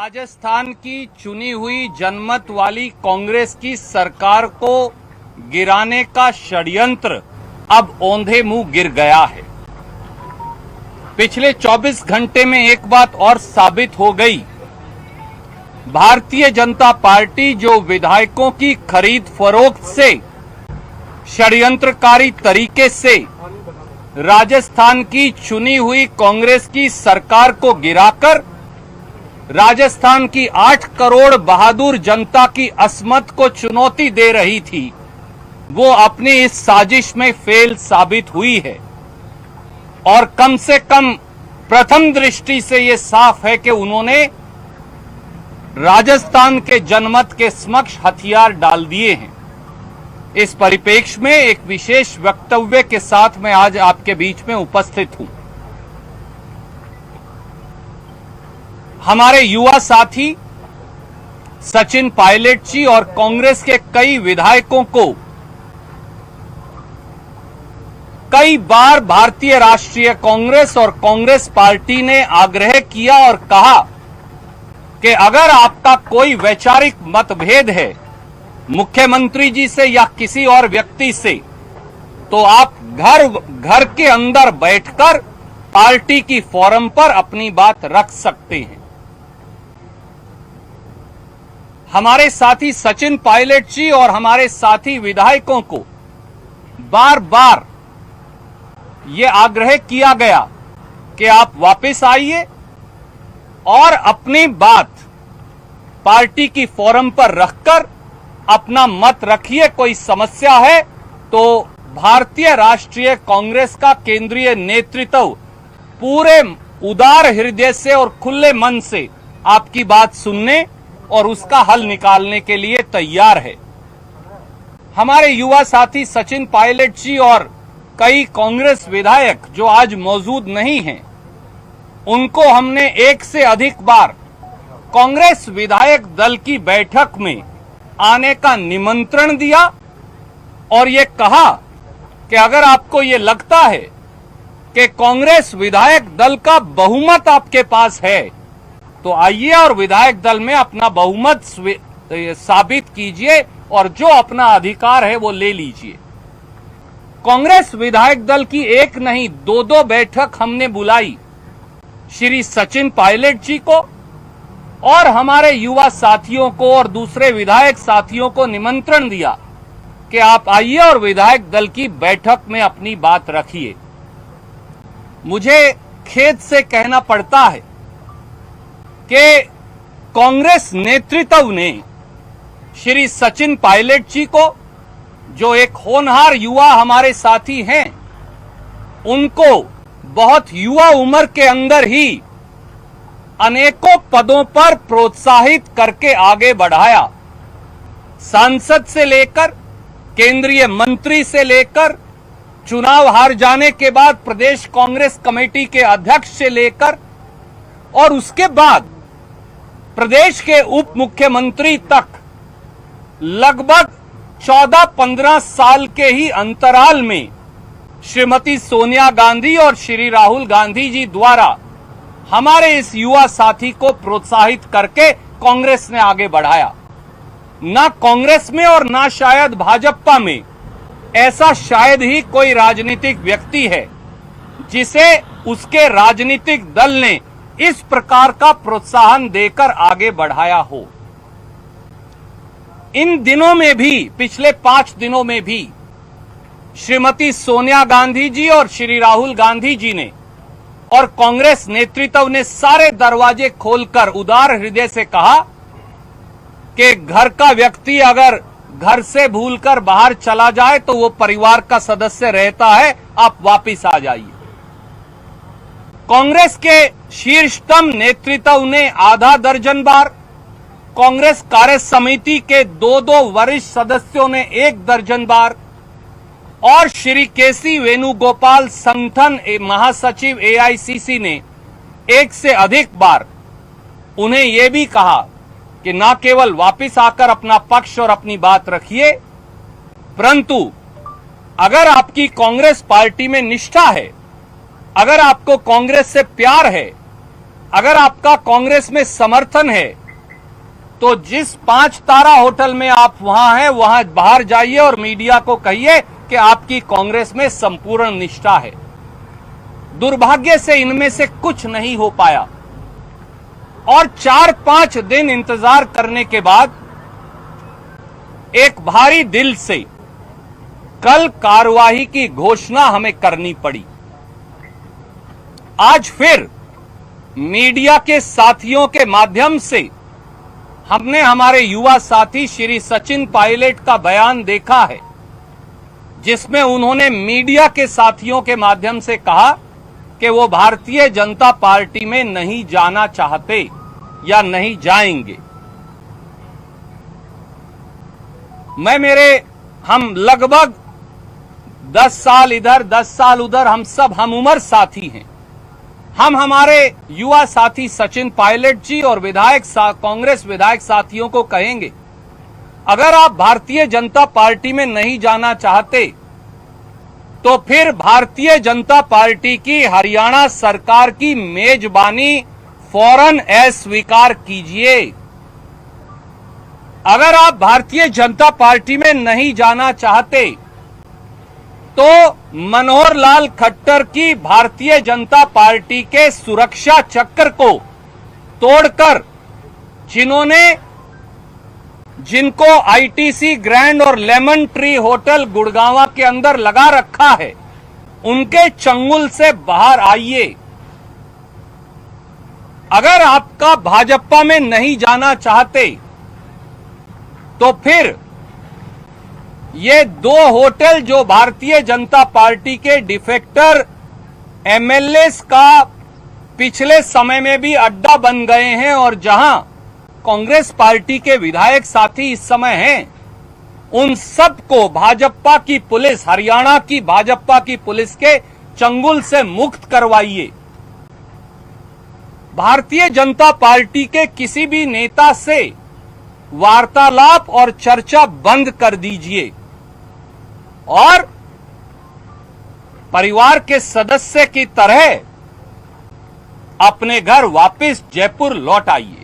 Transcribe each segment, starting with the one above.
राजस्थान की चुनी हुई जनमत वाली कांग्रेस की सरकार को गिराने का षड्यंत्र अब औंधे मुंह गिर गया है। पिछले 24 घंटे में एक बात और साबित हो गई। भारतीय जनता पार्टी जो विधायकों की खरीद फरोख्त से षड्यंत्रकारी तरीके से राजस्थान की चुनी हुई कांग्रेस की सरकार को गिराकर राजस्थान की 8 करोड़ बहादुर जनता की अस्मत को चुनौती दे रही थी, वो अपनी इस साजिश में फेल साबित हुई है। और कम से कम प्रथम दृष्टि से ये साफ है कि उन्होंने राजस्थान के जनमत के समक्ष हथियार डाल दिए हैं। इस परिप्रेक्ष्य में एक विशेष वक्तव्य के साथ मैं आज आपके बीच में उपस्थित हूं। हमारे युवा साथी सचिन पायलट जी और कांग्रेस के कई विधायकों को कई बार भारतीय राष्ट्रीय कांग्रेस और कांग्रेस पार्टी ने आग्रह किया और कहा कि अगर आपका कोई वैचारिक मतभेद है मुख्यमंत्री जी से या किसी और व्यक्ति से, तो आप घर के अंदर बैठकर पार्टी की फोरम पर अपनी बात रख सकते हैं। हमारे साथी सचिन पायलट जी और हमारे साथी विधायकों को बार बार ये आग्रह किया गया कि आप वापस आइए और अपनी बात पार्टी की फोरम पर रखकर अपना मत रखिए। कोई समस्या है तो भारतीय राष्ट्रीय कांग्रेस का केंद्रीय नेतृत्व पूरे उदार हृदय से और खुले मन से आपकी बात सुनने और उसका हल निकालने के लिए तैयार है। हमारे युवा साथी सचिन पायलट जी और कई कांग्रेस विधायक जो आज मौजूद नहीं हैं, उनको हमने एक से अधिक बार कांग्रेस विधायक दल की बैठक में आने का निमंत्रण दिया और ये कहा कि अगर आपको ये लगता है कि कांग्रेस विधायक दल का बहुमत आपके पास है तो आइए और विधायक दल में अपना बहुमत साबित कीजिए और जो अपना अधिकार है वो ले लीजिए। कांग्रेस विधायक दल की एक नहीं 2-2 बैठक हमने बुलाई। श्री सचिन पायलट जी को और हमारे युवा साथियों को और दूसरे विधायक साथियों को निमंत्रण दिया कि आप आइए और विधायक दल की बैठक में अपनी बात रखिए। मुझे खेद से कहना पड़ता है कि कांग्रेस नेतृत्व ने श्री सचिन पायलट जी को, जो एक होनहार युवा हमारे साथी हैं, उनको बहुत युवा उम्र के अंदर ही अनेकों पदों पर प्रोत्साहित करके आगे बढ़ाया। सांसद से लेकर केंद्रीय मंत्री से लेकर चुनाव हार जाने के बाद प्रदेश कांग्रेस कमेटी के अध्यक्ष से लेकर और उसके बाद प्रदेश के उप मुख्यमंत्री तक लगभग 14-15 साल के ही अंतराल में श्रीमती सोनिया गांधी और श्री राहुल गांधी जी द्वारा हमारे इस युवा साथी को प्रोत्साहित करके कांग्रेस ने आगे बढ़ाया। ना कांग्रेस में और ना शायद भाजपा में ऐसा शायद ही कोई राजनीतिक व्यक्ति है जिसे उसके राजनीतिक दल ने इस प्रकार का प्रोत्साहन देकर आगे बढ़ाया हो। इन दिनों में भी, पिछले 5 दिनों में भी श्रीमती सोनिया गांधी जी और श्री राहुल गांधी जी ने और कांग्रेस नेतृत्व ने सारे दरवाजे खोलकर उदार हृदय से कहा कि घर का व्यक्ति अगर घर से भूलकर बाहर चला जाए तो वो परिवार का सदस्य रहता है, आप वापिस आ जाइए। कांग्रेस के शीर्षतम नेतृत्व ने आधा दर्जन बार, कांग्रेस कार्य समिति के 2-2 वरिष्ठ सदस्यों ने 1 दर्जन बार और श्री केसी वेणुगोपाल संगठन महासचिव एआईसीसी ने 1 से अधिक बार उन्हें यह भी कहा कि न केवल वापस आकर अपना पक्ष और अपनी बात रखिए, परंतु अगर आपकी कांग्रेस पार्टी में निष्ठा है, अगर आपको कांग्रेस से प्यार है, अगर आपका कांग्रेस में समर्थन है तो जिस 5 तारा होटल में आप वहां हैं वहां बाहर जाइए और मीडिया को कहिए कि आपकी कांग्रेस में संपूर्ण निष्ठा है। दुर्भाग्य से इनमें से कुछ नहीं हो पाया और 4-5 दिन इंतजार करने के बाद एक भारी दिल से कल कार्रवाई की घोषणा हमें करनी पड़ी। आज फिर मीडिया के साथियों के माध्यम से हमने हमारे युवा साथी श्री सचिन पायलट का बयान देखा है, जिसमें उन्होंने मीडिया के साथियों के माध्यम से कहा कि वो भारतीय जनता पार्टी में नहीं जाना चाहते या नहीं जाएंगे। हम लगभग 10 साल इधर 10 साल उधर, हम सब हम उम्र साथी हैं। हम हमारे युवा साथी सचिन पायलट जी और कांग्रेस विधायक साथियों को कहेंगे, अगर आप भारतीय जनता पार्टी में नहीं जाना चाहते तो फिर भारतीय जनता पार्टी की हरियाणा सरकार की मेजबानी फौरन अस्वीकार कीजिए। अगर आप भारतीय जनता पार्टी में नहीं जाना चाहते तो मनोहर लाल खट्टर की भारतीय जनता पार्टी के सुरक्षा चक्र को तोड़कर जिनको आईटीसी ग्रैंड और लेमन ट्री होटल गुड़गांव के अंदर लगा रखा है, उनके चंगुल से बाहर आइए। अगर आपका भाजपा में नहीं जाना चाहते तो फिर ये 2 होटल जो भारतीय जनता पार्टी के डिफेक्टर एमएलएस का पिछले समय में भी अड्डा बन गए हैं और जहां कांग्रेस पार्टी के विधायक साथी इस समय हैं, उन सबको भाजपा की पुलिस, हरियाणा की भाजपा की पुलिस के चंगुल से मुक्त करवाइए। भारतीय जनता पार्टी के किसी भी नेता से वार्तालाप और चर्चा बंद कर दीजिए और परिवार के सदस्य की तरह अपने घर वापस जयपुर लौट आइए।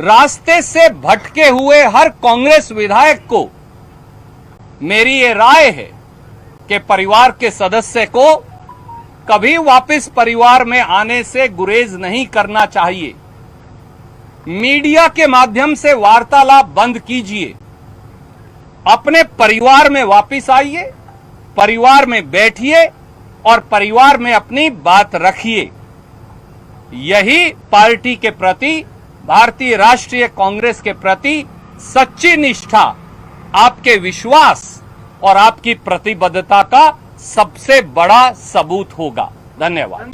रास्ते से भटके हुए हर कांग्रेस विधायक को मेरी ये राय है कि परिवार के सदस्य को कभी वापस परिवार में आने से गुरेज नहीं करना चाहिए। मीडिया के माध्यम से वार्तालाप बंद कीजिए, अपने परिवार में वापस आइए, परिवार में बैठिए और परिवार में अपनी बात रखिए। यही पार्टी के प्रति, भारतीय राष्ट्रीय कांग्रेस के प्रति सच्ची निष्ठा, आपके विश्वास और आपकी प्रतिबद्धता का सबसे बड़ा सबूत होगा। धन्यवाद।